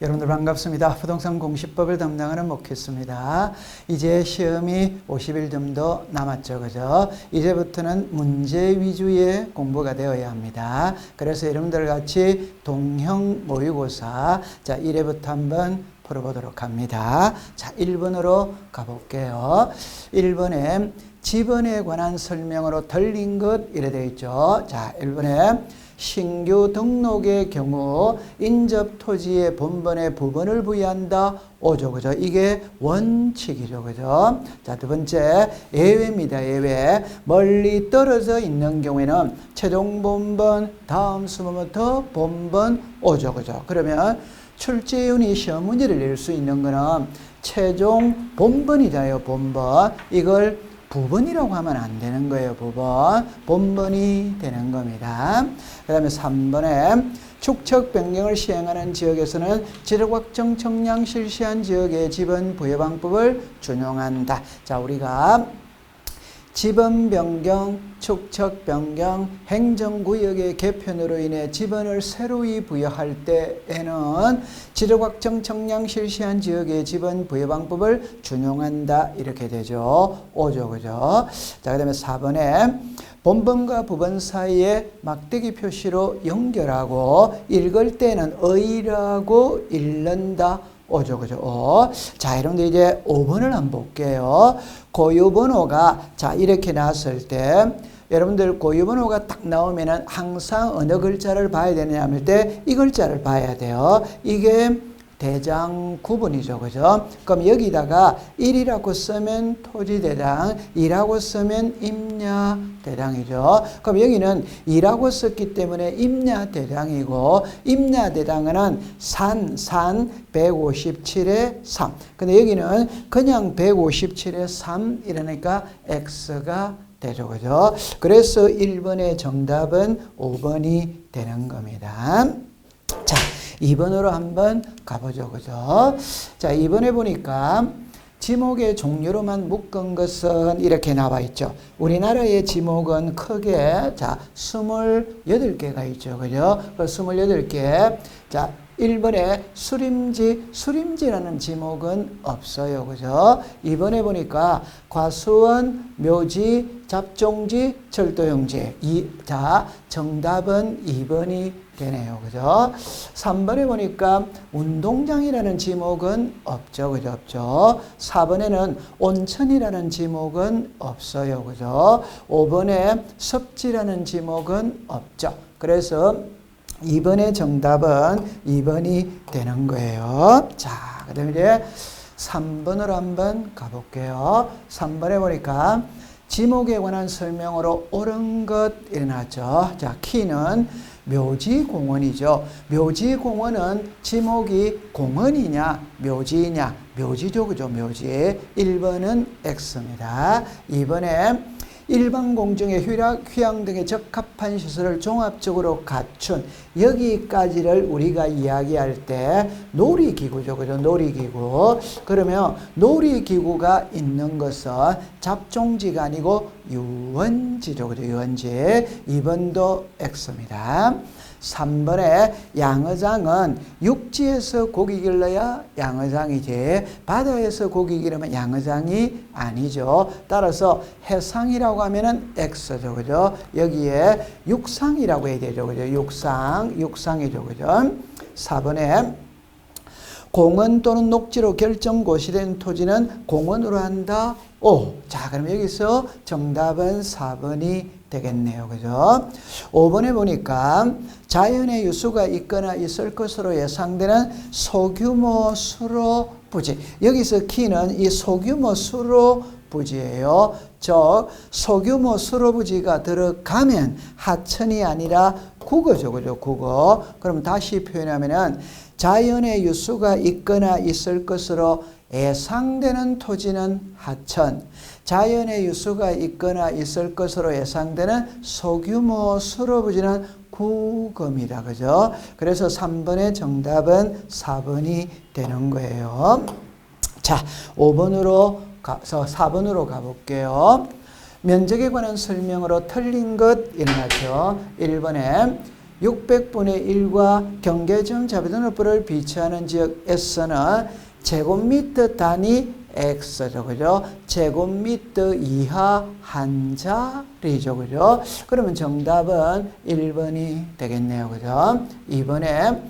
여러분들 반갑습니다. 부동산 공시법을 담당하는 목회수입니다. 이제 시험이 50일 정도 남았죠. 그죠? 이제부터는 문제 위주의 공부가 되어야 합니다. 그래서 여러분들 같이 동형 모의고사 자 1회부터 한번 풀어보도록 합니다. 자 1번으로 가볼게요. 1번에 지번에 관한 설명으로 틀린 것 이래 되어 있죠. 자 1번에 신규 등록의 경우 인접 토지의 본번에 부분을 부여한다. 오죠. 그죠? 이게 원칙이죠. 그죠? 자, 두 번째, 예외입니다. 예외. 멀리 떨어져 있는 경우에는 최종 본번, 다음 수번부터 본번 오죠. 그죠? 그러면 출제위원이 시험 문제를 낼 수 있는 거는 최종 본번이잖아요. 본번. 이걸 부분이라고 하면 안 되는 거예요. 부분. 본번이 되는 겁니다. 그 다음에 3번에 축척 변경을 시행하는 지역에서는 지력확정 청량 실시한 지역의 지번 부여 방법을 준용한다. 자, 우리가 지번 변경, 축척 변경, 행정구역의 개편으로 인해 지번을 새로이 부여할 때에는 지력확정 청량 실시한 지역의 지번 부여 방법을 준용한다. 이렇게 되죠. 오죠. 그죠? 자, 그 다음에 4번에 본번과 부번 사이에 막대기 표시로 연결하고 읽을 때는 의라고 읽는다. 오죠. 그죠? 자, 여러분들 이제 5번을 한번 볼게요. 고유번호가 자, 이렇게 나왔을 때 여러분들 고유번호가 딱 나오면은 항상 어느 글자를 봐야 되느냐 할 때 이 글자를 봐야 돼요. 이게 대장 구분이죠. 그죠? 그럼 여기다가 1이라고 쓰면 토지대장, 2라고 쓰면 임야대장이죠. 그럼 여기는 2라고 썼기 때문에 임야대장이고, 임야대장은 산 157의 3. 근데 여기는 그냥 157의 3 이러니까 X가 되죠. 그죠? 그래서 1번의 정답은 5번이 되는 겁니다. 자, 2번으로 한번 가보죠. 그죠? 자, 2번에 보니까 지목의 종류로만 묶은 것은 이렇게 나와 있죠. 우리나라의 지목은 크게 자, 28개가 있죠. 그죠? 그 28개. 자, 1번에 수림지라는 지목은 없어요. 그죠? 2번에 보니까 과수원, 묘지, 잡종지, 철도용지. 자, 정답은 2번이 되네요. 그죠? 3번에 보니까 운동장이라는 지목은 없죠. 그죠? 없죠. 4번에는 온천이라는 지목은 없어요. 그죠? 5번에 섭지라는 지목은 없죠. 그래서 2번의 정답은 2번이 되는 거예요. 자, 그 다음에 이제 3번으로 한번 가볼게요. 3번에 보니까 지목에 관한 설명으로 옳은 것 일어났죠. 자, 키는 묘지공원이죠. 묘지공원은 지목이 공원이냐 묘지냐 묘지죠. 그죠? 묘지. 1번은 X입니다. 2번에 일반 공정의 휴양 등에 적합한 시설을 종합적으로 갖춘 여기까지를 우리가 이야기할 때 놀이기구죠. 그죠? 놀이기구. 그러면 놀이기구가 있는 것은 잡종지가 아니고 유원지죠. 그죠? 유원지. 2번도 X입니다. 3번에 양어장은 육지에서 고기 길러야 양어장이지 바다에서 고기 기르면 양어장이 아니죠. 따라서 해상이라고 하면은 X죠. 그죠? 여기에 육상이라고 해야 되죠. 그죠? 육상이죠. 그죠? 4번에 공원 또는 녹지로 결정 고시된 토지는 공원으로 한다. 오. 자, 그럼 여기서 정답은 4번이 되겠네요. 그죠? 5번에 보니까 자연의 유수가 있거나 있을 것으로 예상되는 소규모 수로 부지. 여기서 키는 이 소규모 수로 부지예요. 즉 소규모 수로 부지가 들어가면 하천이 아니라 국어죠. 그죠? 국어. 그럼 다시 표현하면은 자연의 유수가 있거나 있을 것으로 예상되는 토지는 하천, 자연의 유수가 있거나 있을 것으로 예상되는 소규모 수로부지는 국어입니다. 그죠? 그래서 3번의 정답은 4번이 되는 거예요. 자, 5번으로 가서 4번으로 가볼게요. 면적에 관한 설명으로 틀린 것 일어나죠. 1번에 600분의 1과 경계점 자비등록부를 비치하는 지역에서는 제곱미터 단위 X죠. 그죠? 제곱미터 이하 한 자리죠. 그죠? 그러면 정답은 1번이 되겠네요. 그죠? 2번에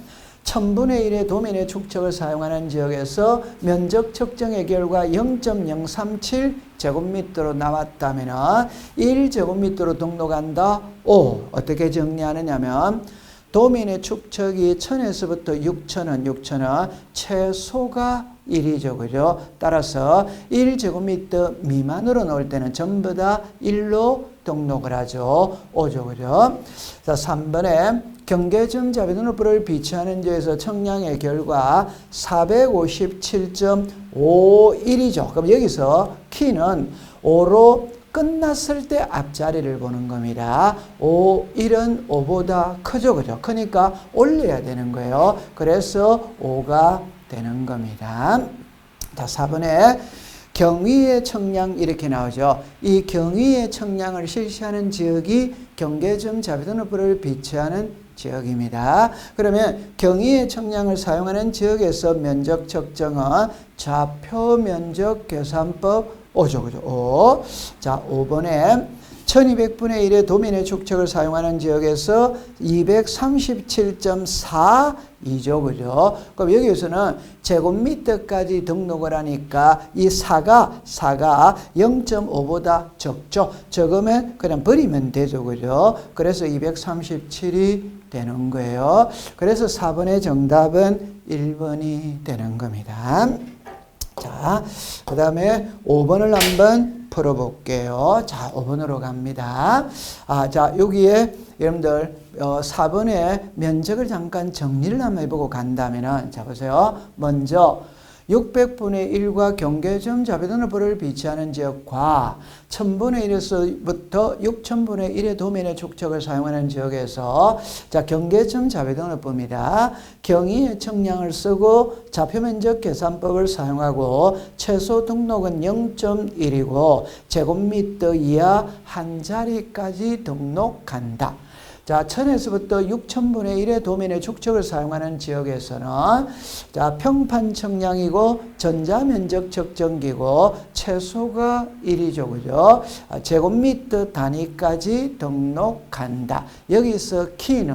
1000분의 1의 도면의 축척을 사용하는 지역에서 면적 측정의 결과 0.037 제곱미터로 나왔다면 1제곱미터로 등록한다. 어떻게 정리하느냐면 도면의 축척이 1000에서부터 6000은 최소가 1이죠. 그죠? 따라서 1제곱미터 미만으로 나올 때는 전부 다 1로 등록을 하죠. 5죠. 그죠? 자, 3번에 경계점 자비등록부를 비치하는 지에서 청량의 결과 457.51이죠. 그럼 여기서 키는 5로 끝났을 때 앞자리를 보는 겁니다. 1은 5보다 크죠. 그죠? 크니까 올려야 되는 거예요. 그래서 5가 되는 겁니다. 자, 4번에 경위의 청량 이렇게 나오죠. 이 경위의 청량을 실시하는 지역이 경계점 자비등록부를 비치하는 지역입니다. 그러면 경위의 청량을 사용하는 지역에서 면적 측정은 좌표 면적 계산법 5죠. 그죠? 5. 자, 5번에 1200분의 1의 도면의 축척을 사용하는 지역에서 237.42죠. 그죠? 그럼 여기에서는 제곱미터까지 등록을 하니까 이 4가 0.5보다 적죠. 적으면 그냥 버리면 되죠. 그죠? 그래서 237이 되는 거예요. 그래서 4번의 정답은 1번이 되는 겁니다. 자, 그 다음에 5번을 한번 풀어볼게요. 자, 5번으로 갑니다. 자, 여기에 여러분들 4번의 면적을 잠깐 정리를 한번 해보고 간다면은, 자, 보세요. 먼저 600분의 1과 경계점 자비등록부를 비치하는 지역과 1000분의 1에서부터 6000분의 1의 도면의 축척을 사용하는 지역에서 자, 경계점 자비등록부입니다. 경위의 청량을 쓰고 좌표면적 계산법을 사용하고 최소 등록은 0.1이고 제곱미터 이하 한 자리까지 등록한다. 자, 1000에서부터 6000분의 1의 도면의 축척을 사용하는 지역에서는 자, 평판 청량이고 전자면적 측정기고 최소가 1이죠. 그죠? 제곱미터 단위까지 등록한다. 여기서 키는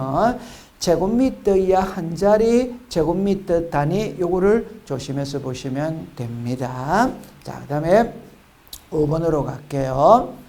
제곱미터 이하 한 자리, 제곱미터 단위 요거를 조심해서 보시면 됩니다. 자, 그 다음에 5번으로 갈게요.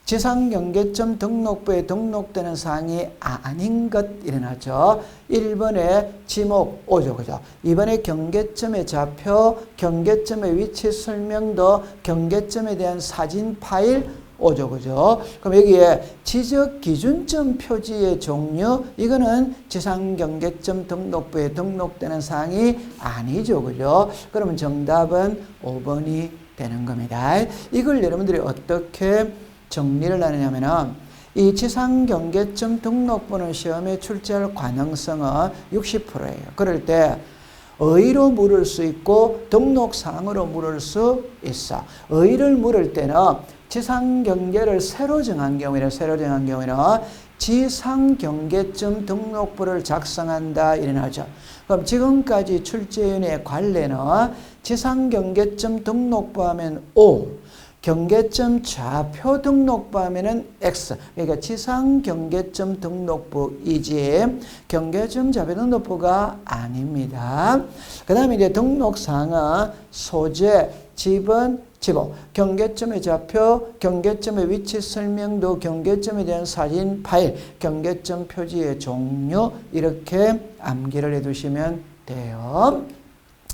지상경계점 등록부에 등록되는 사항이 아닌 것 일어나죠. 1번에 지목 5죠. 그죠? 2번에 경계점의 좌표, 경계점의 위치 설명도, 경계점에 대한 사진 파일 5죠. 그죠? 그럼 여기에 지적 기준점 표지의 종류, 이거는 지상경계점 등록부에 등록되는 사항이 아니죠. 그죠? 그러면 정답은 5번이 되는 겁니다. 이걸 여러분들이 어떻게 정리를 하느냐면은 이 지상경계점 등록부는 시험에 출제할 가능성은 60%예요. 그럴 때 의의로 물을 수 있고 등록사항으로 물을 수 있어. 의의를 물을 때는 지상경계를 새로 정한 경우에는 지상경계점 등록부를 작성한다 일어나죠. 그럼 지금까지 출제위원회의 관례는 지상경계점 등록부 하면 O, 경계점 좌표 등록부 하면은 X. 그러니까 지상경계점 등록부이지 경계점 좌표 등록부가 아닙니다. 그 다음에 이제 등록사항은 소재, 지번, 지목, 경계점의 좌표, 경계점의 위치 설명도, 경계점에 대한 사진 파일, 경계점 표지의 종류 이렇게 암기를 해두시면 돼요.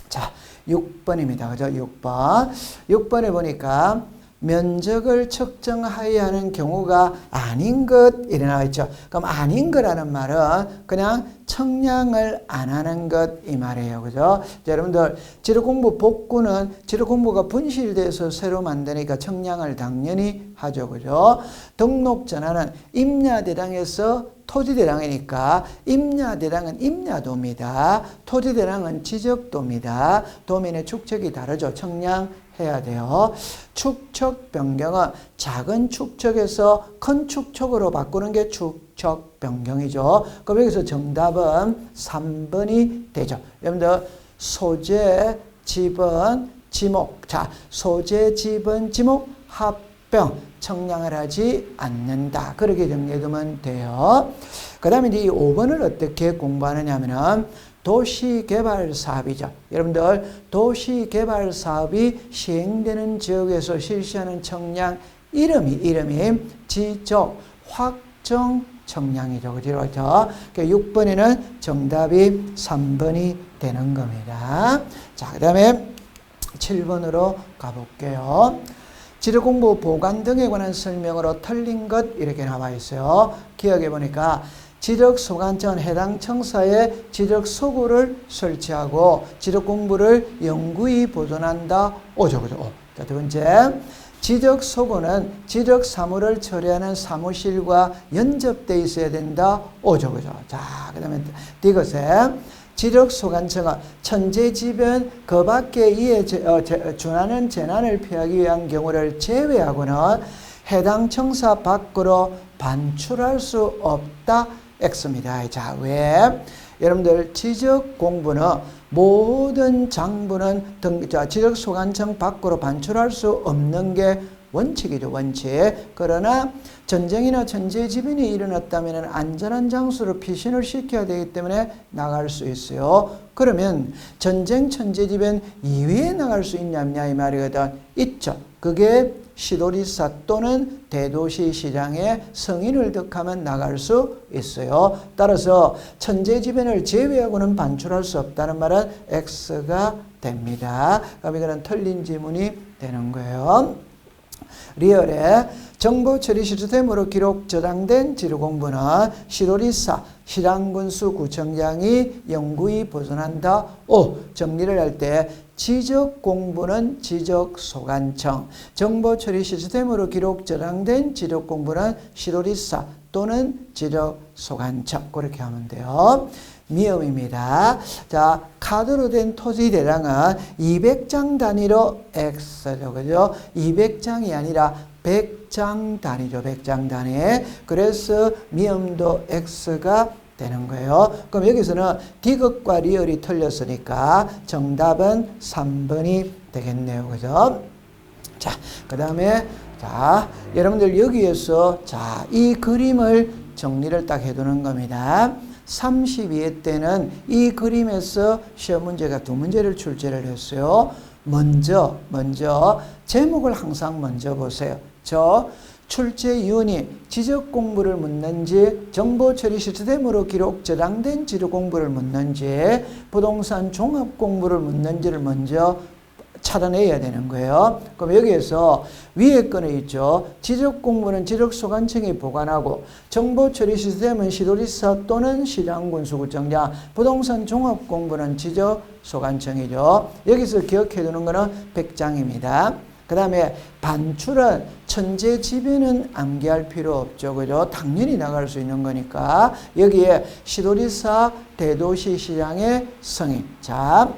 자, 6번입니다. 그죠? 6번. 6번에 보니까 면적을 측정하여야 하는 경우가 아닌 것 일어나 있죠. 그럼 아닌 거라는 말은 그냥 청량을 안 하는 것 이 말이에요. 그죠? 자, 여러분들 지도공부 복구는 지도공부가 분실돼서 새로 만드니까 청량을 당연히 하죠. 그죠? 등록전환은 임야대당에서 토지대당이니까 임야대당은 임야도입니다. 토지대당은 지적도입니다. 도면의 축척이 다르죠. 청량해야 돼요. 축척 변경은 작은 축척에서 큰 축척으로 바꾸는 게 축척 변경이죠. 그럼 여기서 정답은 3번이 되죠. 여러분들 소재, 지번, 지목. 자, 소재, 지번, 지목, 합병. 청량을 하지 않는다. 그렇게 정리해두면 돼요. 그 다음에 이 5번을 어떻게 공부하느냐 하면은 도시개발 사업이죠. 여러분들 도시개발 사업이 시행되는 지역에서 실시하는 청량 이름이 지적 확정 청량이죠. 그렇죠? 6번에는 정답이 3번이 되는 겁니다. 자, 그 다음에 7번으로 가볼게요. 지적공부 보관 등에 관한 설명으로 틀린 것 이렇게 나와 있어요. 기억해 보니까 지적소관청은 해당 청사에 지적소구를 설치하고 지적공부를 영구히 보존한다. 오죠, 그죠? 자, 두 번째. 지적소구는 지적사무를 처리하는 사무실과 연접되어 있어야 된다. 오죠, 그죠? 자, 그 다음에 이것에 지적소관청은 천재지변 그 밖에 이에 준하는 재난을 피하기 위한 경우를 제외하고는 해당 청사 밖으로 반출할 수 없다. X입니다. 자, 왜? 여러분들 지적 공부는 모든 장부는 지적소관청 밖으로 반출할 수 없는 게 원칙이죠. 원칙. 그러나 전쟁이나 천재지변이 일어났다면 안전한 장소로 피신을 시켜야 되기 때문에 나갈 수 있어요. 그러면 전쟁, 천재지변 이외에 나갈 수 있냐 없냐 이 말이거든. 있죠. 그게 시도리사 또는 대도시 시장에 승인을 득하면 나갈 수 있어요. 따라서 천재지변을 제외하고는 반출할 수 없다는 말은 X가 됩니다. 그럼 이거는 틀린 지문이 되는 거예요. 리얼에 정보 처리 시스템으로 기록 저장된 지도공부는 시도리사, 시장군수 구청장이 영구히 보존한다. 오, 정리를 할 때 지적공부는 지적소관청, 정보 처리 시스템으로 기록 저장된 지적공부는 시도리사 또는 지적소관청. 그렇게 하면 돼요. 미음입니다. 자, 카드로 된 토지 대량은 200장 단위로 X죠. 그죠? 200장이 아니라 100장 단위죠. 100장 단위. 그래서 미음도 X가 되는 거예요. 그럼 여기서는 디귿과 리얼이 틀렸으니까 정답은 3번이 되겠네요. 그죠? 자, 그 다음에 자, 여러분들 여기에서 자, 이 그림을 정리를 딱 해두는 겁니다. 32회 때는 이 그림에서 시험 문제가 두 문제를 출제를 했어요. 먼저 제목을 항상 먼저 보세요. 저 출제위원이 지적 공부를 묻는지, 정보 처리 시스템으로 기록 저장된 지도 공부를 묻는지, 부동산 종합 공부를 묻는지를 먼저 찾아내야 되는 거예요. 그럼 여기에서 위에 거는 있죠. 지적 공부는 지적소관청이 보관하고 정보 처리 시스템은 시도리사 또는 시장군수구청장, 부동산 종합 공부는 지적소관청이죠. 여기서 기억해 두는 거는 100장입니다. 그 다음에 반출은 천재지변은 암기할 필요 없죠. 그죠? 당연히 나갈 수 있는 거니까 여기에 시도리사, 대도시 시장의 승인. 자,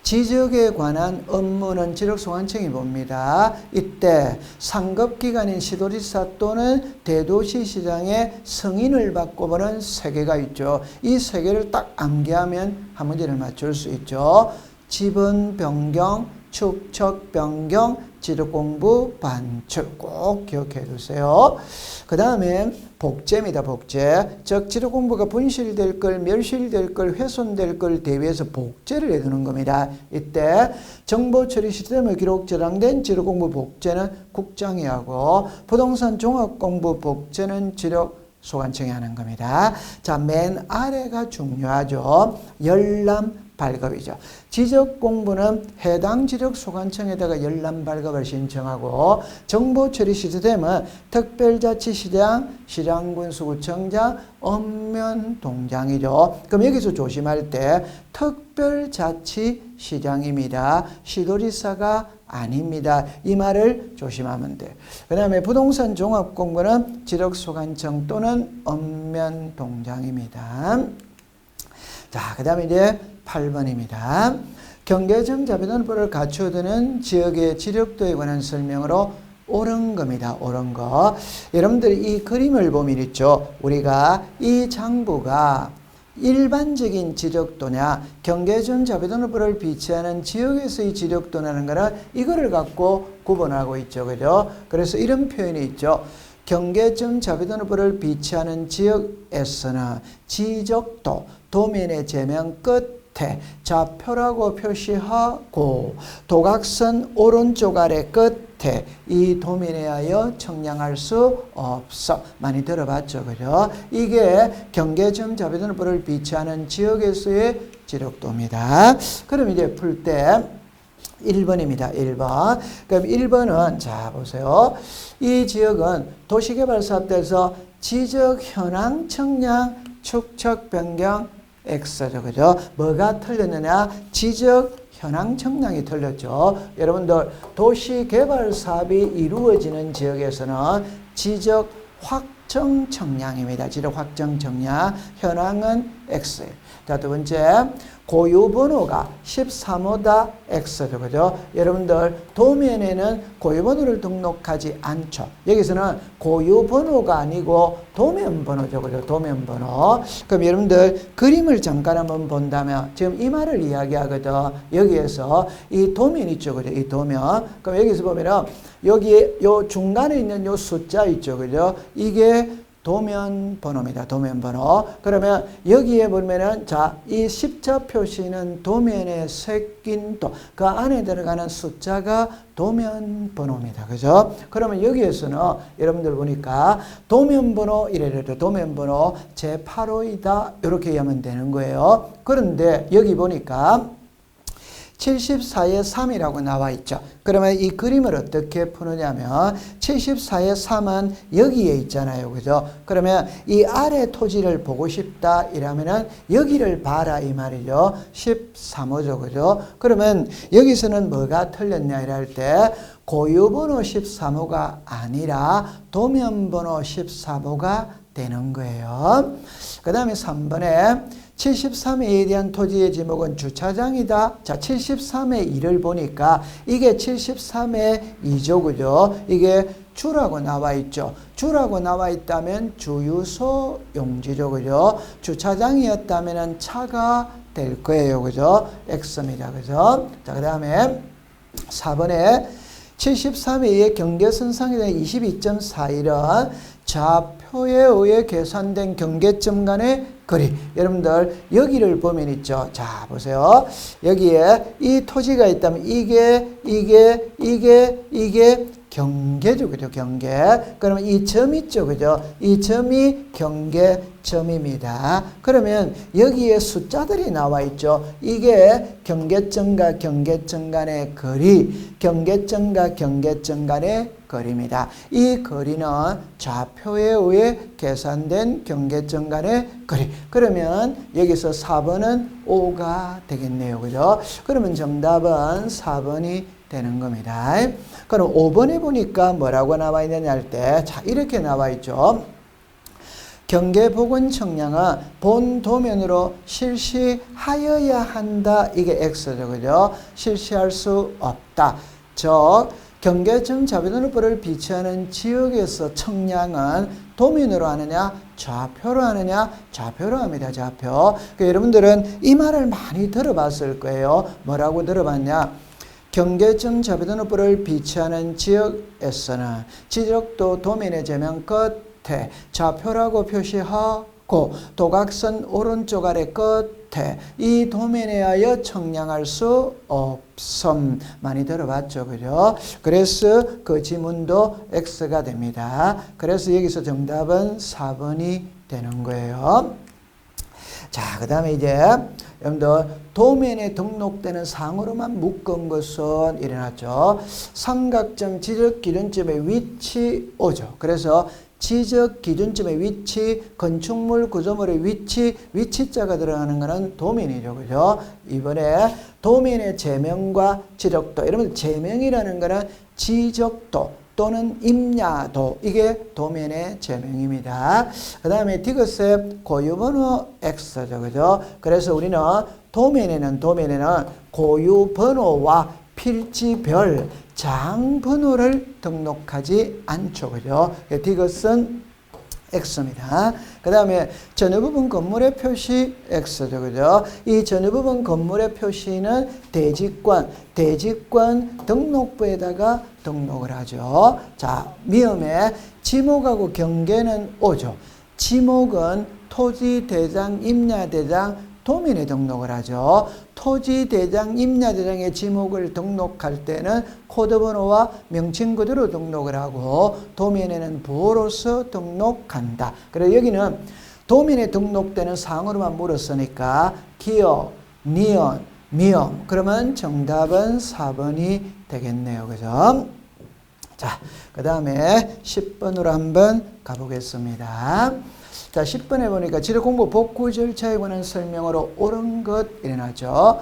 지적에 관한 업무는 지적소관청이 봅니다. 이때 상급기관인 시도리사 또는 대도시시장의 승인을 받고 보는 세 개가 있죠. 이 세 개를 딱 암기하면 한 문제를 맞출 수 있죠. 지번 변경, 축척 변경, 지도공부 반출 꼭 기억해 두세요. 그 다음에 복제입니다. 복제. 즉 지도공부가 분실될 걸, 멸실될 걸, 훼손될 걸 대비해서 복제를 해두는 겁니다. 이때 정보처리 시스템을 기록 저장된 지도공부 복제는 국장이 하고 부동산 종합공부 복제는 지적소관청이 하는 겁니다. 자, 맨 아래가 중요하죠. 열람 발급이죠. 지적 공부는 해당 지적소관청에다가 열람 발급을 신청하고 정보 처리 시스템은 특별자치시장, 시장군수구청장, 읍면동장이죠. 그럼 여기서 조심할 때 특별자치시장입니다. 시도리사가 아닙니다. 이 말을 조심하면 돼. 그 다음에 부동산 종합공부는 지적소관청 또는 읍면동장입니다. 자, 그 다음에 이제 8번입니다. 경계정 자변원법을 갖추어두는 지역의 지력도에 관한 설명으로 옳은 겁니다. 옳은 거. 여러분들 이 그림을 보면 있죠. 우리가 이 장부가 일반적인 지적도냐 경계점 자비도노프를 비치하는 지역에서의 지적도라는 거는 이거를 갖고 구분하고 있죠. 그죠? 그래서 이런 표현이 있죠. 경계점 자비도노프를 비치하는 지역에서는 지적도 도면의 제면 끝에 좌표라고 표시하고 도각선 오른쪽 아래 끝에 이 도면에 하여 청량할 수 없어. 많이 들어봤죠. 그죠? 이게 경계점 자비도노프를 비치하는 지역에서의 지적도입니다. 그럼 이제 풀 때 1번입니다. 1번. 그럼 1번은 자 보세요. 이 지역은 도시개발사업에서 지적 현황 청량 축척 변경 X죠. 그죠? 뭐가 틀렸느냐? 지적 현황 청량이 틀렸죠. 여러분들 도시개발 사업이 이루어지는 지역에서는 지적 확정 청량입니다. 지적 확정 청량. 현황은 X예요. 자, 두 번째. 고유 번호가 13호다 X죠. 그죠? 여러분들 도면에는 고유 번호를 등록하지 않죠. 여기서는 고유 번호가 아니고 도면 번호죠. 그죠? 도면 번호. 그럼 여러분들 그림을 잠깐 한번 본다면 지금 이 말을 이야기하거든. 여기에서 이 도면 있죠. 그죠? 이 도면. 그럼 여기서 보면은 여기에 요 중간에 있는 요 숫자 있죠. 그죠? 이게 도면 번호입니다. 도면 번호. 그러면 여기에 보면은 자, 이 십자 표시는 도면에 새긴 또 그 안에 들어가는 숫자가 도면 번호입니다. 그죠? 그러면 여기에서는 여러분들 보니까 도면 번호 이래도 도면 번호 제8호이다. 이렇게 하면 되는 거예요. 그런데 여기 보니까 74의 3이라고 나와 있죠. 그러면 이 그림을 어떻게 푸느냐면 74의 3은 여기에 있잖아요. 그죠? 그러면 이 아래 토지를 보고 싶다 이러면은 여기를 봐라 이 말이죠. 13호죠. 그죠? 그러면 여기서는 뭐가 틀렸냐 이럴 때 고유번호 13호가 아니라 도면번호 13호가 되는 거예요. 그 다음에 3번에 73회에 대한 토지의 지목은 주차장이다. 자, 73회 2를 보니까 이게 73회 2죠. 그죠? 이게 주라고 나와 있죠. 주라고 나와 있다면 주유소 용지죠. 그죠? 주차장이었다면 차가 될 거예요. 그죠? X입니다. 그죠? 자, 그 다음에 4번에 73회의 경계선상에 대한 22.41은 좌표에 의해 계산된 경계점 간의 거리. 여러분들 여기를 보면 있죠. 자 보세요. 여기에 이 토지가 있다면 이게 경계죠. 그죠? 경계. 그러면 이 점 있죠. 그죠? 이 점이 경계점입니다. 그러면 여기에 숫자들이 나와 있죠. 이게 경계점과 경계점 간의 거리, 경계점과 경계점 간의 거리입니다. 이 거리는 좌표에 의해 계산된 경계점 간의 거리. 그러면 여기서 4번은 5가 되겠네요. 그죠? 그러면 정답은 4번이 되는 겁니다. 그럼 5번에 보니까 뭐라고 나와 있느냐 할 때, 자, 이렇게 나와 있죠. 경계보건 청량은 본 도면으로 실시하여야 한다. 이게 X죠. 그죠? 실시할 수 없다. 즉, 경계점 자비도노프를 비치하는 지역에서 청량은 도면으로 하느냐 좌표로 하느냐 좌표로 합니다. 좌표. 그러니까 여러분들은 이 말을 많이 들어봤을 거예요. 뭐라고 들어봤냐? 경계점 자비도노프를 비치하는 지역에서는 지적도 도면의 제면 끝에 좌표라고 표시하고 도각선 오른쪽 아래 끝에 이 도면에 하여 청량할 수 없음. 많이 들어봤죠. 그죠? 그래서 그 지문도 X가 됩니다. 그래서 여기서 정답은 4번이 되는 거예요. 자, 그 다음에 이제 여러분들 도면에 등록되는 상으로만 묶은 것은 일어났죠. 삼각점 지적 기준점의 위치 오죠. 그래서 지적 기준점의 위치, 건축물 구조물의 위치자가 들어가는 것은 도면이죠. 그죠? 이번에 도면의 제명과 지적도. 여러분, 제명이라는 것은 지적도 또는 임야도. 이게 도면의 제명입니다. 그 다음에 디귿의 고유번호 X죠. 그죠? 그래서 우리는 도면에는 고유번호와 필지별 장 번호를 등록하지 않죠. 그죠? 디귿은 X입니다. 그 다음에 전후 부분 건물의 표시 X죠. 그죠? 이 전후 부분 건물의 표시는 대지권 등록부에다가 등록을 하죠. 자, 미음의 지목하고 경계는 O죠. 지목은 토지대장, 임야대장, 도면에 등록을 하죠. 토지대장, 임야대장의 지목을 등록할 때는 코드번호와 명칭 그대로 등록을 하고 도면에는 부호로서 등록한다. 그래서 여기는 도면에 등록되는 사항으로만 물었으니까 기억, 니은, 미음. 그러면 정답은 4번이 되겠네요. 그죠? 자, 그 다음에 10번으로 한번 가보겠습니다. 자, 10번에 보니까 지적공부 복구 절차에 관한 설명으로 옳은 것 일어나죠.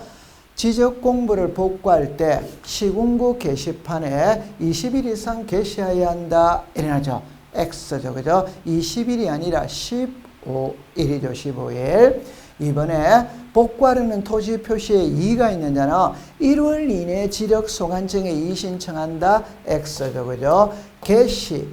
지적공부를 복구할 때 시군구 게시판에 20일 이상 게시해야 한다 일어나죠. X죠. 그죠? 20일이 아니라 15일이죠. 15일. 이번에 복구하려는 토지 표시에 이의가 있는 자는 1월 이내에 지적 소관청에 이의 신청한다. X죠. 그죠? 게시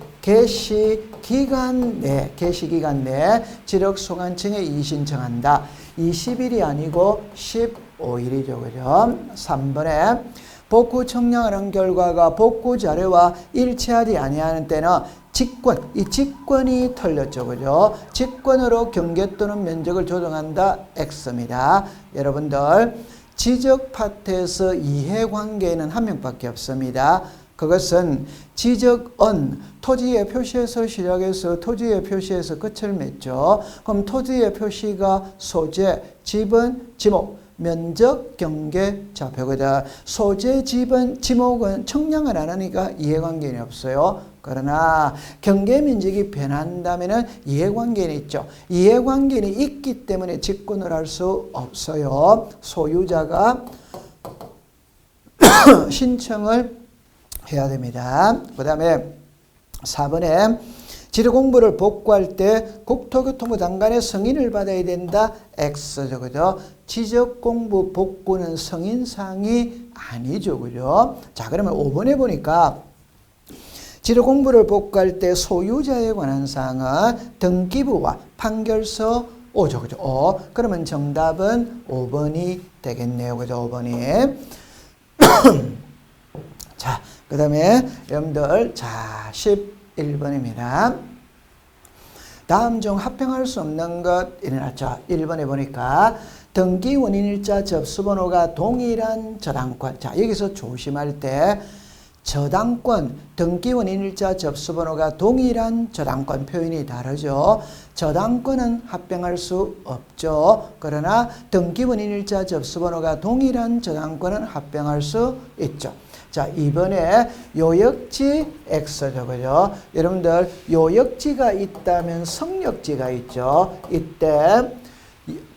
기간 내 지적 소관청에 이의 신청한다. 20일이 아니고 15일이죠. 그죠? 3번에 복구 청량을 한 결과가 복구 자료와 일치하지 아니하는 때는 직권이 틀렸죠. 그죠? 직권으로 경계 또는 면적을 조정한다. X입니다. 여러분들 지적 파트에서 이해관계는 한 명밖에 없습니다. 그것은 지적은 토지의 표시에서 시작해서 토지의 표시에서 끝을 맺죠. 그럼 토지의 표시가 소재, 지분, 지목, 면적, 경계, 좌표거든. 소재, 지분, 지목은 청량을 안 하니까 이해관계는 없어요. 그러나 경계 면적이 변한다면 이해관계는 있죠. 이해관계는 있기 때문에 직권을 할 수 없어요. 소유자가 신청을 해야 됩니다. 그 다음에 4번에 지도공부를 복구할 때 국토교통부 장관의 승인을 받아야 된다. X죠. 그죠? 지적공부 복구는 승인사항이 아니죠. 그죠? 자, 그러면 5번에 보니까 지도공부를 복구할 때 소유자에 관한 사항은 등기부와 판결서 오죠. 그죠? 그러면 정답은 5번이 되겠네요. 그죠? 5번이. 자, 그 다음에 여러분들, 자, 11번입니다. 다음 중 합병할 수 없는 것 일어났죠. 1번에 보니까 등기 원인일자 접수번호가 동일한 저당권. 자, 여기서 조심할 때 저당권, 등기 원인일자 접수번호가 동일한 저당권 표현이 다르죠. 저당권은 합병할 수 없죠. 그러나 등기 원인일자 접수번호가 동일한 저당권은 합병할 수 있죠. 자, 이번에 요역지 X죠. 그죠? 여러분들, 요역지가 있다면 성역지가 있죠. 이때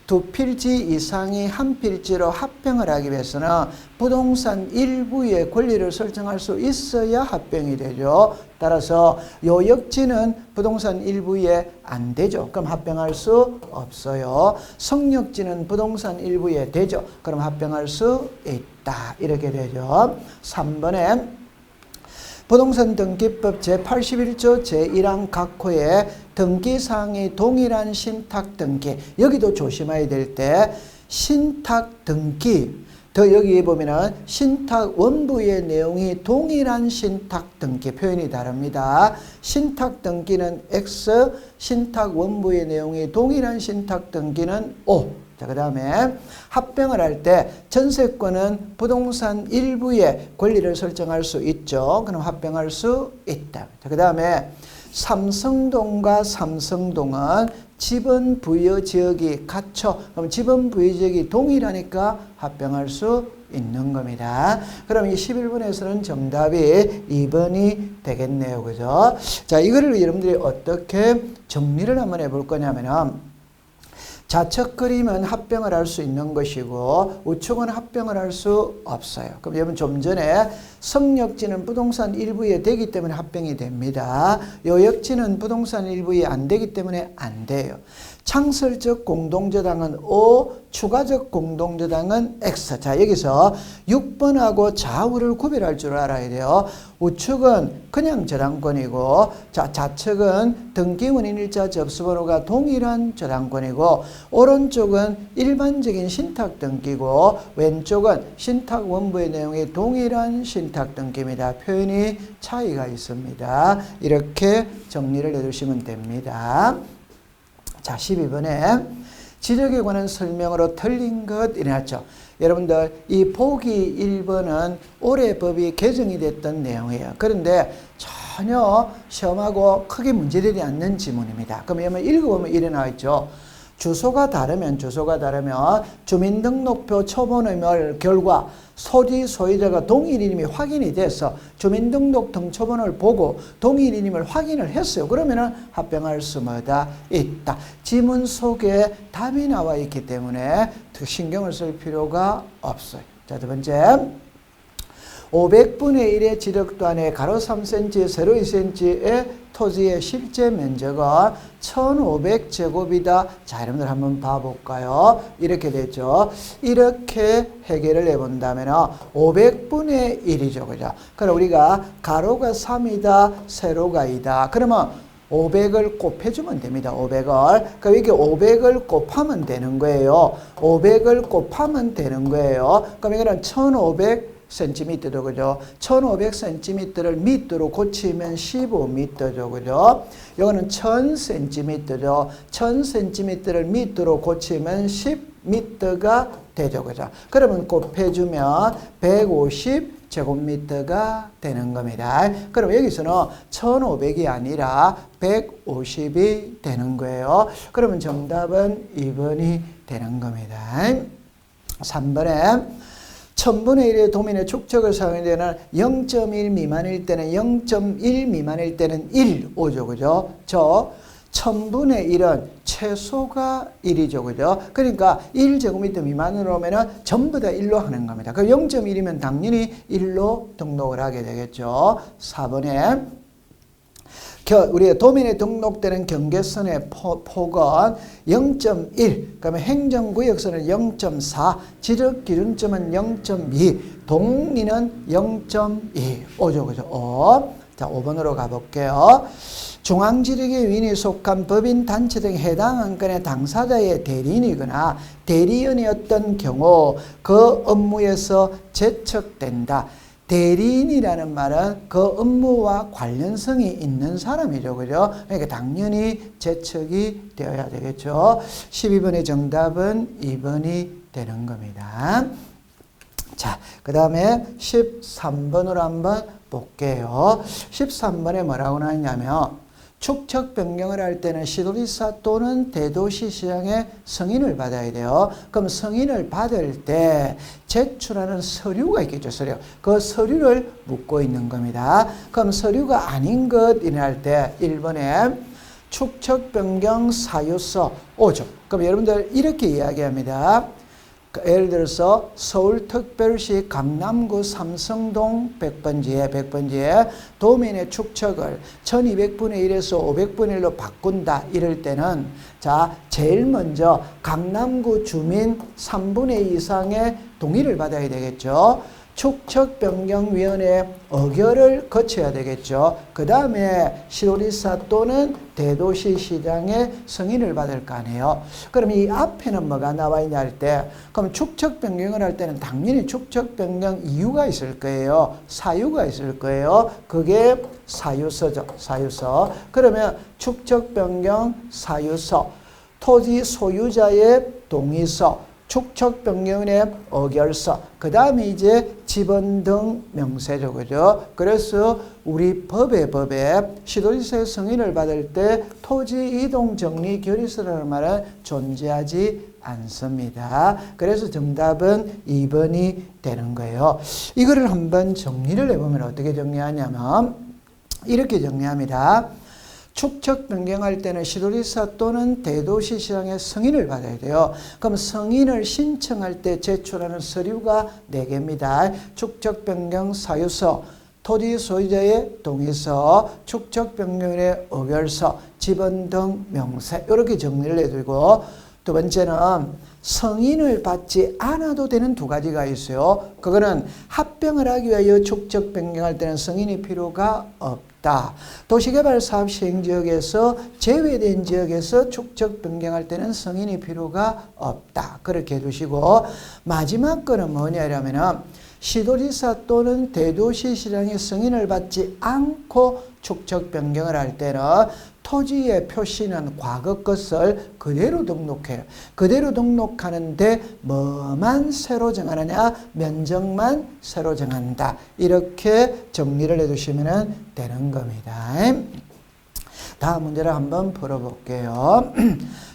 두 필지 이상이 한 필지로 합병을 하기 위해서는 부동산 일부의 권리를 설정할 수 있어야 합병이 되죠. 따라서 요역지는 부동산 일부에 안 되죠. 그럼 합병할 수 없어요. 성역지는 부동산 일부에 되죠. 그럼 합병할 수 있다. 이렇게 되죠. 3번에 부동산 등기법 제81조 제1항 각 호의 등기사항이 동일한 신탁 등기. 여기도 조심해야 될 때 신탁 등기. 더 여기 보면은 신탁 원부의 내용이 동일한 신탁 등기 표현이 다릅니다. 신탁 등기는 X, 신탁 원부의 내용이 동일한 신탁 등기는 O. 자, 그 다음에 합병을 할 때 전세권은 부동산 일부의 권리를 설정할 수 있죠. 그럼 합병할 수 있다. 자, 그 다음에 삼성동과 삼성동은 지분 부여 지역이 같죠. 그럼 지분 부여 지역이 동일하니까 합병할 수 있는 겁니다. 그럼 이 11번에서는 정답이 2번이 되겠네요. 그죠? 자, 이거를 여러분들이 어떻게 정리를 한번 해볼 거냐면은 좌측 그림은 합병을 할 수 있는 것이고 우측은 합병을 할 수 없어요. 그럼 여러분 좀 전에 성역지는 부동산 일부에 되기 때문에 합병이 됩니다. 요역지는 부동산 일부에 안 되기 때문에 안 돼요. 창설적 공동저당은 O, 추가적 공동저당은 X. 자, 여기서 6번하고 좌우를 구별할 줄 알아야 돼요. 우측은 그냥 저당권이고, 자, 좌측은 등기원인 일자 접수번호가 동일한 저당권이고, 오른쪽은 일반적인 신탁 등기고, 왼쪽은 신탁 원부의 내용이 동일한 신탁 등기입니다. 표현이 차이가 있습니다. 이렇게 정리를 해두시면 됩니다. 자, 12번에 지적에 관한 설명으로 틀린 것 일어났죠. 여러분들 이 보기 1번은 올해 법이 개정이 됐던 내용이에요. 그런데 전혀 시험하고 크게 문제되지 않는 지문입니다. 그럼 읽어보면 이래 나와 있죠. 주소가 다르면 주민등록표 초본의멸 결과 소지 소유자가 동일인임이 확인이 돼서 주민등록 등초본을 보고 동일인임을 확인을 했어요. 그러면은 합병할 수마다 있다. 지문 속에 답이 나와 있기 때문에 신경을 쓸 필요가 없어요. 자, 두 번째. 500분의 1의 지력단에 가로 3cm, 세로 2cm의 토지의 실제 면적은 1500제곱이다. 자, 여러분들 한번 봐볼까요? 이렇게 되죠. 이렇게 해결을 해본다면 500분의 1이죠. 그죠? 그럼 우리가 가로가 3이다, 세로가 2다. 그러면 500을 곱해주면 됩니다. 500을. 그럼 이렇게 500을 곱하면 되는 거예요. 500을 곱하면 되는 거예요. 그럼 이거는 1500cm죠. 그죠? 1500cm를 미터로 고치면 15m죠. 그죠? 이거는 1000cm죠. 1000cm를 미터로 고치면 10m가 되죠. 그죠? 그러면 곱해주면 150제곱미터가 되는 겁니다. 그럼 여기서는 1500이 아니라 150이 되는 거예요. 그러면 정답은 2번이 되는 겁니다. 3번에 1000분의 1의 도면의 축척을 사용할 때는 0.1 미만일 때는 0.1 미만일 때는 1 오죠. 그죠? 1000분의 1은 최소가 1이죠. 그죠? 그러니까 1제곱미터 미만으로 오면은 전부 다 1로 하는 겁니다. 그 0.1이면 당연히 1로 등록을 하게 되겠죠. 4번에 우리가 도면에 등록되는 경계선의 폭은 0.1, 그러면 행정구역선은 0.4, 지적기준점은 0.2, 동리는 0.2 오죠. 그죠? 5. 자, 5번으로 가볼게요. 중앙지력의 위인이 속한 법인, 단체 등 해당 안건의 당사자의 대리인이거나 대리인이었던 경우 그 업무에서 제척된다. 대리인이라는 말은 그 업무와 관련성이 있는 사람이죠. 그죠? 그러니까 당연히 제척이 되어야 되겠죠. 12번의 정답은 2번이 되는 겁니다. 자, 그 다음에 13번으로 한번 볼게요. 13번에 뭐라고 나왔냐면 축척 변경을 할 때는 시도지사 또는 대도시 시장의 승인을 받아야 돼요. 그럼 승인을 받을 때 제출하는 서류가 있겠죠. 서류. 그 서류를 묻고 있는 겁니다. 그럼 서류가 아닌 것 일어날 때 1번에 축척 변경 사유서 오죠. 그럼 여러분들 이렇게 이야기합니다. 예를 들어서 서울특별시 강남구 삼성동 100번지에 도면의 축척을 1200분의 1에서 500분의 1로 바꾼다 이럴 때는 자, 제일 먼저 강남구 주민 3분의 2 이상의 동의를 받아야 되겠죠. 축척변경위원회 의결을 거쳐야 되겠죠. 그 다음에 시도지사 또는 대도시시장의 승인을 받을 거 아니에요. 그럼 이 앞에는 뭐가 나와 있냐 할 때, 그럼 축척변경을 할 때는 당연히 축척변경 이유가 있을 거예요. 사유가 있을 거예요. 그게 사유서죠. 사유서. 그러면 축척변경 사유서, 토지 소유자의 동의서, 축척변경의 의결서, 그 다음에 이제 지번 등 명세죠. 그죠? 그래서 우리 법에 시도지사의 승인을 받을 때 토지 이동 정리 결의서라는 말은 존재하지 않습니다. 그래서 정답은 2번이 되는 거예요. 이거를 한번 정리를 해보면 어떻게 정리하냐면 이렇게 정리합니다. 축척 변경할 때는 시도지사 또는 대도시시장의 승인을 받아야 돼요. 그럼 승인을 신청할 때 제출하는 서류가 4개입니다. 축척 변경 사유서, 토지 소유자의 동의서, 축적 변경의 의결서, 지번 등 명세 이렇게 정리를 해두고 두 번째는 승인을 받지 않아도 되는 두 가지가 있어요. 그거는 합병을 하기 위하여 축적 변경할 때는 승인이 필요가 없다. 도시개발사업 시행지역에서 제외된 지역에서 축적 변경할 때는 승인이 필요가 없다. 그렇게 해두시고 마지막 거는 뭐냐면은 시도지사 또는 대도시시장의 승인을 받지 않고 축적 변경을 할 때는 토지의 표시는 과거 것을 그대로 등록해요. 그대로 등록하는데 뭐만 새로 정하느냐? 면적만 새로 정한다. 이렇게 정리를 해두시면 되는 겁니다. 다음 문제를 한번 풀어볼게요.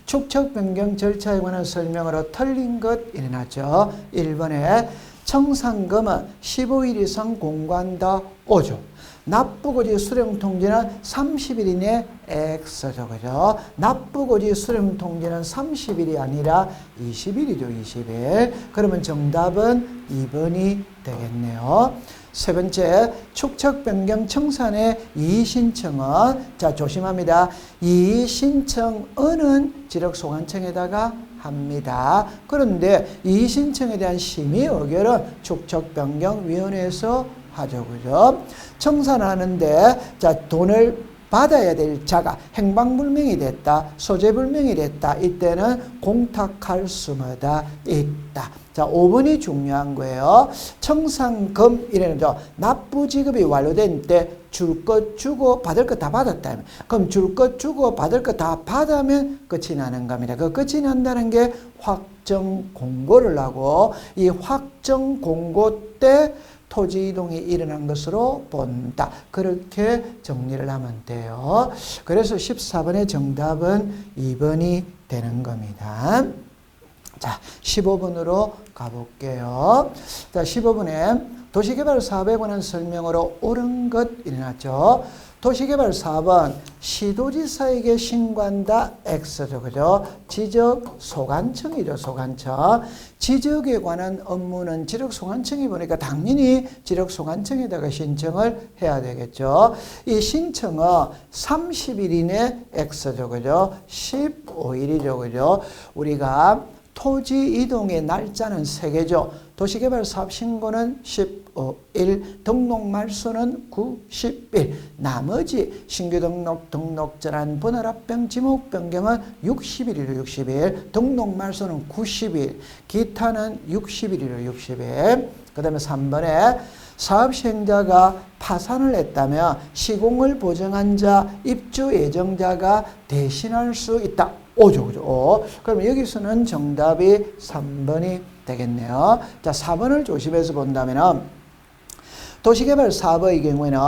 축적 변경 절차에 관한 설명으로 틀린 것 일어났죠. 1번에 청산금은 15일 이상 공고한다. 5조. 납부고지 수령통지는 30일 이내 X죠. 그죠? 납부고지 수령통지는 30일이 아니라 20일이죠. 20일. 그러면 정답은 2번이 되겠네요. 세 번째, 축적 변경 청산의 이의신청은, 자, 조심합니다. 이의신청은 지력소관청에다가 합니다. 그런데 이의신청에 대한 심의 의결은 축적변경위원회에서 하죠. 그죠? 청산하는데, 자, 돈을 받아야 될 자가 행방불명이 됐다, 소재불명이 됐다. 이때는 공탁할 수마다 있다. 자, 5번이 중요한 거예요. 청산금, 이래는 납부 지급이 완료된 때 줄 것 주고 받을 것 다 받았다. 그럼 줄 것 주고 받을 것 다 받으면 끝이 나는 겁니다. 그 끝이 난다는 게 확정 공고를 하고, 이 확정 공고 때 토지 이동이 일어난 것으로 본다. 그렇게 정리를 하면 돼요. 그래서 14번의 정답은 2번이 되는 겁니다. 자, 15번으로 가볼게요. 자, 15번에 도시개발 사업에 관한 설명으로 옳은 것 일어났죠. 도시개발 사업은 시도지사에게 신고한다. X죠. 그죠? 지적소관청이죠. 소관청. 지적에 관한 업무는 지적소관청이 보니까 당연히 지적소관청에다가 신청을 해야 되겠죠. 이 신청은 30일 이내 X죠. 그죠? 15일이죠. 그죠? 우리가 토지 이동의 날짜는 3개죠. 도시개발사업 신고는 15일, 등록 말소는 90일, 나머지 신규 등록, 등록 전환, 번호합병, 지목 변경은 60일이죠. 60일, 등록 말소는 90일, 기타는 60일이죠. 60일. 그 다음에 3번에 사업 시행자가 파산을 했다면 시공을 보증한 자, 입주 예정자가 대신할 수 있다. 5죠. 그죠? 그러면 여기서는 정답이 3번이 되겠네요. 자, 4번을 조심해서 본다면 도시개발 사업의 경우에는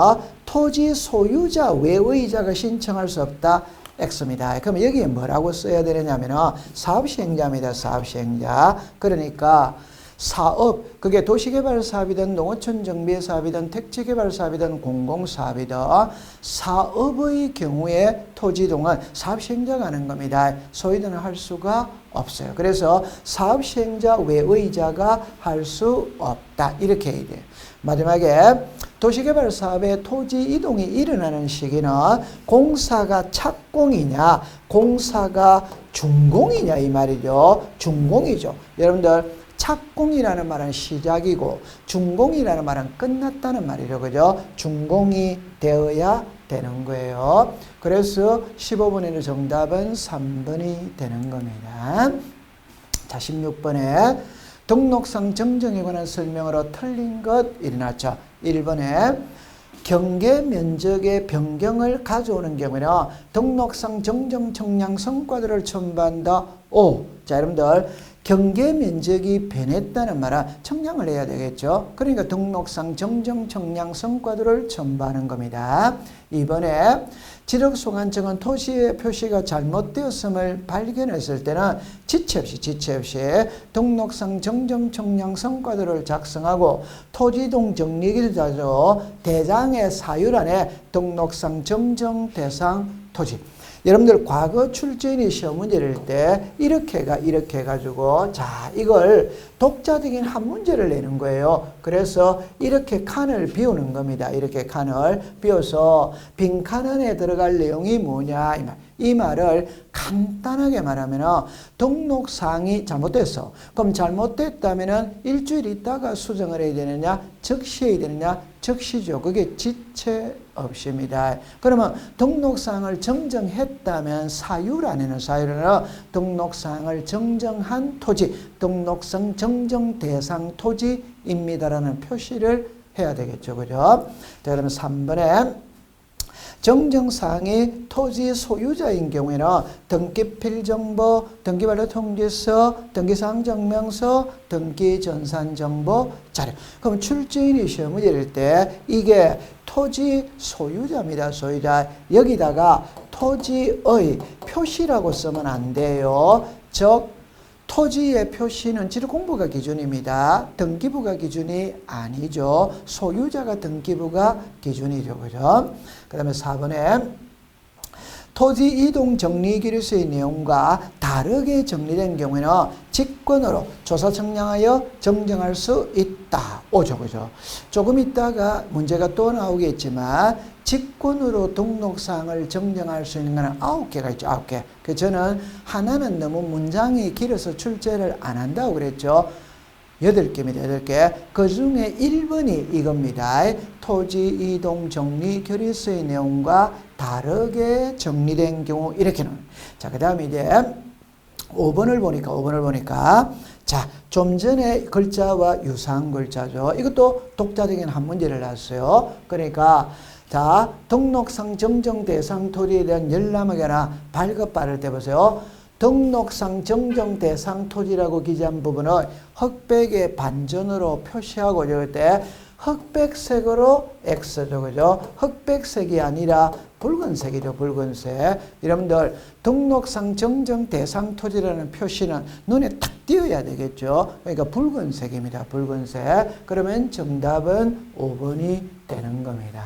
토지 소유자 외의 자가 신청할 수 없다. X입니다. 그러면 여기에 뭐라고 써야 되느냐면 사업시행자입니다. 사업시행자. 그러니까 사업, 그게 도시개발사업이든 농어촌정비사업이든 택지개발사업이든 공공사업이든 사업의 경우에 토지이동은 사업시행자가 하는 겁니다. 소유자는 할 수가 없어요. 그래서 사업시행자 외의자가 할 수 없다. 이렇게 해야 돼요. 마지막에 도시개발사업의 토지 이동이 일어나는 시기는 공사가 착공이냐 공사가 준공이냐 이 말이죠. 준공이죠. 여러분들 착공이라는 말은 시작이고 준공이라는 말은 끝났다는 말이죠. 그죠? 준공이 되어야 되는 거예요. 그래서 15번에는 정답은 3번이 되는 겁니다. 자, 16번에 등록상 정정에 관한 설명으로 틀린 것 일어났죠. 1번에 경계 면적의 변경을 가져오는 경우에는 등록상 정정 청량 성과들을 첨부한다. 5. 자, 여러분들 경계 면적이 변했다는 말은 청량을 해야 되겠죠. 그러니까 등록상 정정 청량 성과들을 첨부하는 겁니다. 이번에 지력소관청은 토지의 표시가 잘못되었음을 발견했을 때는 지체 없이 등록상 정정 청량 성과들을 작성하고 토지이동 정리기를 자죠. 대장의 사유란에 등록상 정정 대상 토지. 여러분들 과거 출제인이 시험 문제를 때 이렇게 해가지고 자 이걸 독자적인 한 문제를 내는 거예요. 그래서 이렇게 칸을 비우는 겁니다. 이렇게 칸을 비워서 빈 칸 안에 들어갈 내용이 뭐냐 이 말. 이 말을 간단하게 말하면 등록사항이 잘못됐어. 그럼 잘못됐다면 일주일 있다가 수정을 해야 되느냐 즉시 해야 되느냐 즉시죠. 그게 지체 없입니다. 그러면 등록사항을 정정했다면 사유란에는 등록사항을 정정한 토지, 등록상 정정 대상 토지입니다라는 표시를 해야 되겠죠. 그죠? 자, 그러면 3번에 정정사항이 토지 소유자인 경우에는 등기필정보, 등기반려통지서, 등기사항증명서, 등기전산정보 자료. 그럼 출제인이 시험 문제 낼 때 이게 토지 소유자입니다. 소유자. 여기다가 토지의 표시라고 쓰면 안 돼요. 즉 토지의 표시는 지르공부가 기준입니다. 등기부가 기준이 아니죠. 소유자가 등기부가 기준이죠. 그죠? 그 다음에 4번에 토지 이동 정리 기류서의 내용과 다르게 정리된 경우에는 직권으로 조사 청량하여 정정할 수 있다. 오죠. 그죠? 조금 있다가 문제가 또 나오겠지만 직권으로 등록사항을 정정할 수 있는 것은 9개가 있죠. 9개. 그 저는 하나는 너무 문장이 길어서 출제를 안 한다고 그랬죠. 8개입니다. 8개. 그 중에 1번이 이겁니다. 토지 이동 정리 결의서의 내용과 다르게 정리된 경우 이렇게는. 자, 그 다음에 이제 5번을 보니까 자, 좀 전에 글자와 유사한 글자죠. 이것도 독자적인 한 문제를 놨어요. 그러니까 자, 등록상 정정 대상 토지에 대한 열람하거나 발급 받을 때 보세요. 등록상 정정 대상 토지라고 기재한 부분을 흑백의 반전으로 표시하고 적을 때 흑백색으로 X죠. 그죠? 흑백색이 아니라 붉은색이죠. 붉은색. 여러분들 등록상 정정 대상 토지라는 표시는 눈에 탁 띄어야 되겠죠. 그러니까 붉은색입니다. 붉은색. 그러면 정답은 5번이 되는 겁니다.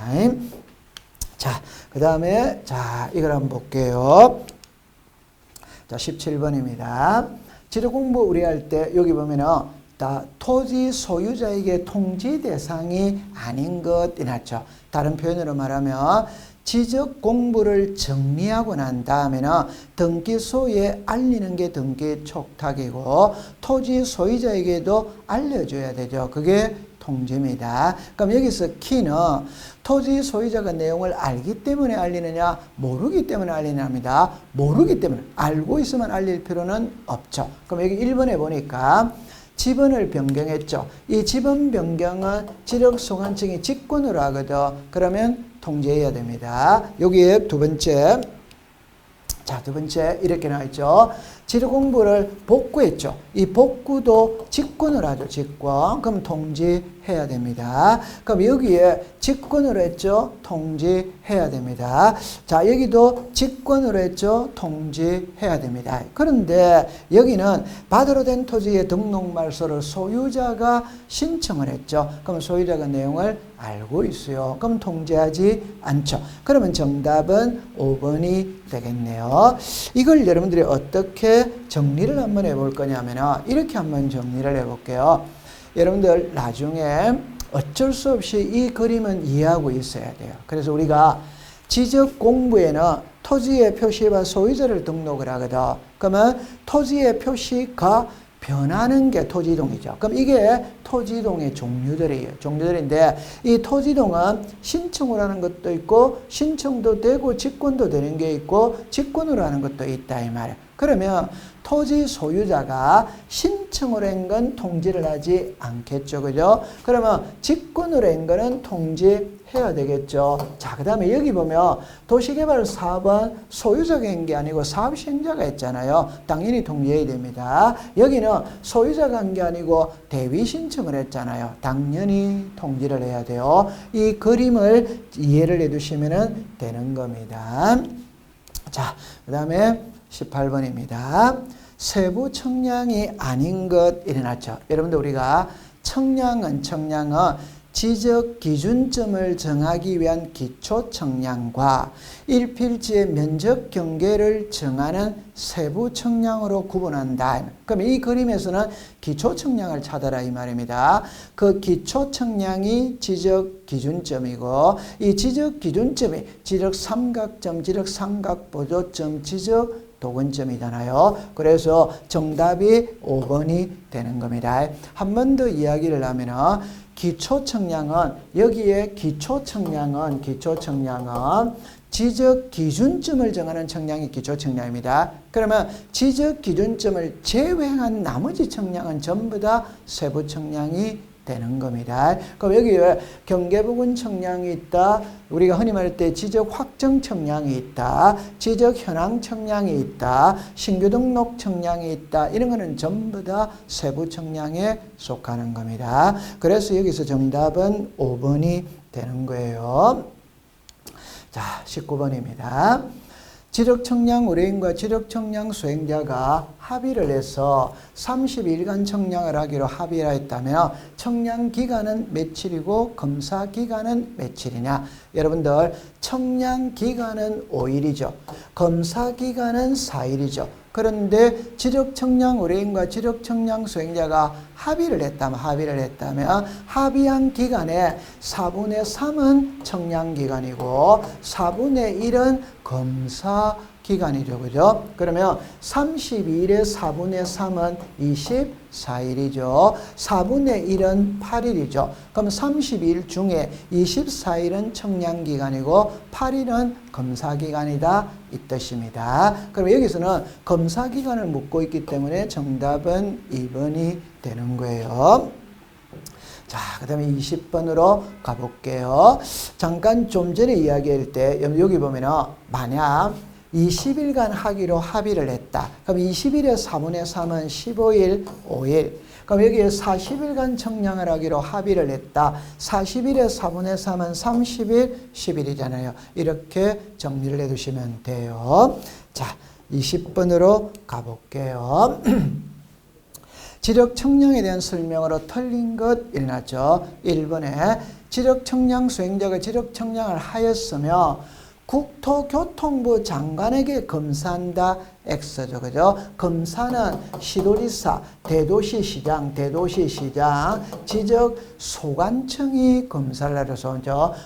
자, 그 다음에 자, 이걸 한번 볼게요. 자, 17번입니다. 지도공부 우리 할 때 여기 보면은 다 토지 소유자에게 통지 대상이 아닌 것이 낫죠. 다른 표현으로 말하면 지적 공부를 정리하고 난 다음에는 등기소에 알리는 게 등기 촉탁이고 토지 소유자에게도 알려줘야 되죠. 그게 통지입니다. 그럼 여기서 키는 토지 소유자가 내용을 알기 때문에 알리느냐 모르기 때문에 알리느냐입니다. 모르기 때문에. 알고 있으면 알릴 필요는 없죠. 그럼 여기 1번에 보니까 지번을 변경했죠. 이 지번 변경은 지력소관청이 직권으로 하거든. 그러면 통지해야 됩니다. 여기에 두 번째. 자, 두 번째 이렇게 나와있죠. 지도공부를 복구했죠. 이 복구도 직권을 하죠. 직권. 그럼 통지해야 됩니다. 그럼 여기에 직권으로 했죠. 통지해야 됩니다. 자, 여기도 직권으로 했죠. 통지해야 됩니다. 그런데 여기는 받으로 된 토지의 등록말소를 소유자가 신청을 했죠. 그럼 소유자가 내용을 알고 있어요. 그럼 통지하지 않죠. 그러면 정답은 5번이 되겠네요. 이걸 여러분들이 어떻게 정리를 한번 해볼 거냐면 이렇게 한번 정리를 해볼게요. 여러분들 나중에 어쩔 수 없이 이 그림은 이해하고 있어야 돼요. 그래서 우리가 지적 공부에는 토지의 표시와 소유자를 등록을 하거든. 그러면 토지의 표시가 변하는 게 토지이동이죠. 그럼 이게 토지이동의 종류들이에요. 종류들인데 이 토지이동은 신청을 하는 것도 있고 신청도 되고 직권도 되는 게 있고 직권으로 하는 것도 있다 이 말이에요. 그러면 토지 소유자가 신청을 한 건 통지를 하지 않겠죠. 그죠? 그러면 직권으로 한 거는 통지해야 되겠죠. 자, 그 다음에 여기 보면 도시개발 사업은 소유자가 한 게 아니고 사업시행자가 했잖아요. 당연히 통지해야 됩니다. 여기는 소유자가 한 게 아니고 대위 신청을 했잖아요. 당연히 통지를 해야 돼요. 이 그림을 이해를 해두시면 되는 겁니다. 자, 그 다음에 18번입니다. 세부 청량이 아닌 것 일어났죠. 여러분들 우리가 청량은 지적 기준점을 정하기 위한 기초 청량과 일필지의 면적 경계를 정하는 세부 청량으로 구분한다. 그럼 이 그림에서는 기초 청량을 찾아라 이 말입니다. 그 기초 청량이 지적 기준점이고 이 지적 기준점이 지적 삼각점, 지적 삼각 보조점, 지적 도근점이잖아요. 그래서 정답이 5번이 되는 겁니다. 한 번 더 이야기를 하면은 기초 청량은 여기에 기초 청량은 지적 기준점을 정하는 청량이 기초 청량입니다. 그러면 지적 기준점을 제외한 나머지 청량은 전부 다 세부 청량이 되는 겁니다. 그럼 여기에 경계부근 청량이 있다. 우리가 흔히 말할 때 지적 확정 청량이 있다. 지적 현황 청량이 있다. 신규 등록 청량이 있다. 이런 거는 전부 다 세부 청량에 속하는 겁니다. 그래서 여기서 정답은 5번이 되는 거예요. 자, 19번입니다. 지적청량 의뢰인과 지적청량 수행자가 합의를 해서 30일간 청량을 하기로 합의를 했다면 청량 기간은 며칠이고 검사 기간은 며칠이냐? 여러분들 청량 기간은 5일이죠. 검사 기간은 4일이죠. 그런데 지적청량 의뢰인과 지적청량 수행자가 합의를 했다면 합의한 기간에 4분의 3은 청량 기간이고 4분의 1은 검사 기간이죠. 그죠? 그러면 32일에 4분의 3은 24일이죠. 4분의 1은 8일이죠. 그럼 32일 중에 24일은 청량 기간이고 8일은 검사 기간이다 이 뜻입니다. 그럼 여기서는 검사 기간을 묻고 있기 때문에 정답은 2번이 되는 거예요. 자, 그 다음에 20번으로 가볼게요. 잠깐 좀 전에 이야기할 때 여기 보면은 만약 20일간 하기로 합의를 했다. 그럼 20일에 4분의 3은 15일, 5일. 그럼 여기에 40일간 청량을 하기로 합의를 했다. 40일에 4분의 3은 30일, 10일이잖아요. 이렇게 정리를 해두시면 돼요. 자, 20번으로 가볼게요. 지적 청량에 대한 설명으로 틀린 것 일어났죠. 1번에 지적 청량 수행자가 지적 청량을 하였으며 국토교통부 장관에게 검사한다 X죠. 그죠? 검사는 시도지사, 대도시시장, 지적 소관청이 검사를 해서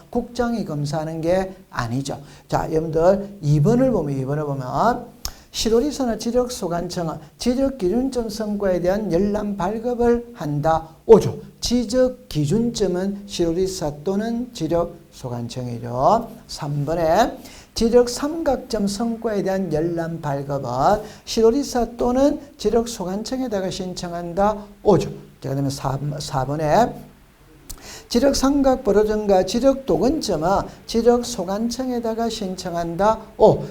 국장이 검사하는 게 아니죠. 자, 여러분들 2번을 보면 시도지사나 지적소관청은 지적기준점 성과에 대한 열람 발급을 한다. 5조. 지적기준점은 시도지사 또는 지적소관청이죠. 3번에 지적삼각점 성과에 대한 열람 발급은 시도지사 또는 지적소관청에다가 신청한다. 5조. 자, 그 다음에 4번에 지적삼각보로점과 지적도근점은 지적소관청에다가 신청한다.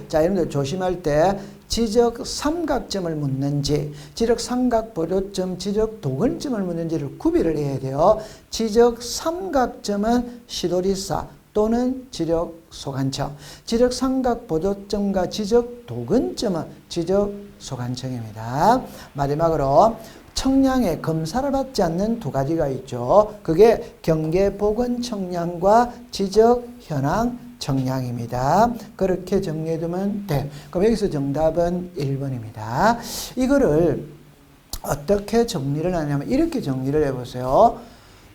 자, 여러분들 조심할 때 지적삼각점을 묻는지 지적삼각보로점, 지적도근점을 묻는지를 구별을 해야 돼요. 지적삼각점은 시도지사 또는 지적소관청, 지적삼각보조점과 지적도근점은 지적소관청입니다. 마지막으로 청량에 검사를 받지 않는 두 가지가 있죠. 그게 경계보건 청량과 지적 현황 청량입니다. 그렇게 정리해두면 돼. 그럼 여기서 정답은 1번입니다. 이거를 어떻게 정리를 하냐면 이렇게 정리를 해보세요.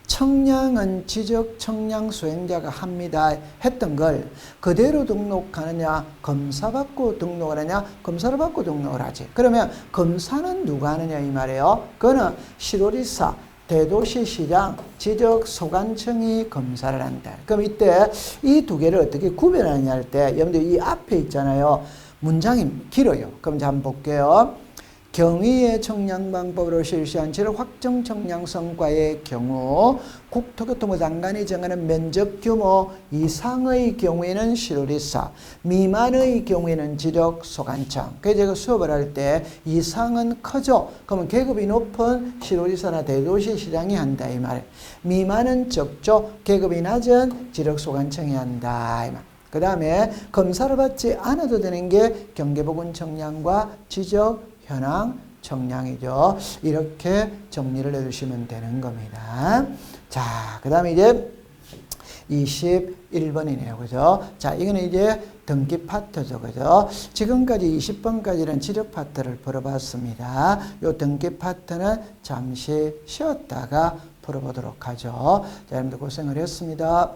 청량은 지적 청량 수행자가 합니다 했던 걸 그대로 등록하느냐 검사받고 등록을 하냐 검사를 받고 등록을 하지. 그러면 검사는 누가 하느냐 이 말이에요. 그거는 시도지사, 대도시시장, 지적소관청이 검사를 한다. 그럼 이때 이 두 개를 어떻게 구별하느냐 할 때 여러분들 이 앞에 있잖아요. 문장이 길어요. 그럼 한번 볼게요. 경위의 청량 방법으로 실시한 지적 확정 청량 성과의 경우 국토교통부 장관이 정하는 면적 규모 이상의 경우에는 시도지사, 미만의 경우에는 지적소관청. 그래서 제가 수업을 할 때 이상은 크죠. 그러면 계급이 높은 시도지사나 대도시시장이 한다 이 말. 미만은 적죠. 계급이 낮은 지적소관청이 한다 이 말. 그 다음에 검사를 받지 않아도 되는 게 경계보건 청량과 지적 현황 청량이죠. 이렇게 정리를 해주시면 되는 겁니다. 자, 그 다음에 이제 21번이네요. 그죠? 자, 이거는 이제 등기 파트죠. 그죠? 지금까지 20번까지는 지적 파트를 풀어봤습니다. 요 등기 파트는 잠시 쉬었다가 풀어보도록 하죠. 자, 여러분들 고생을 했습니다.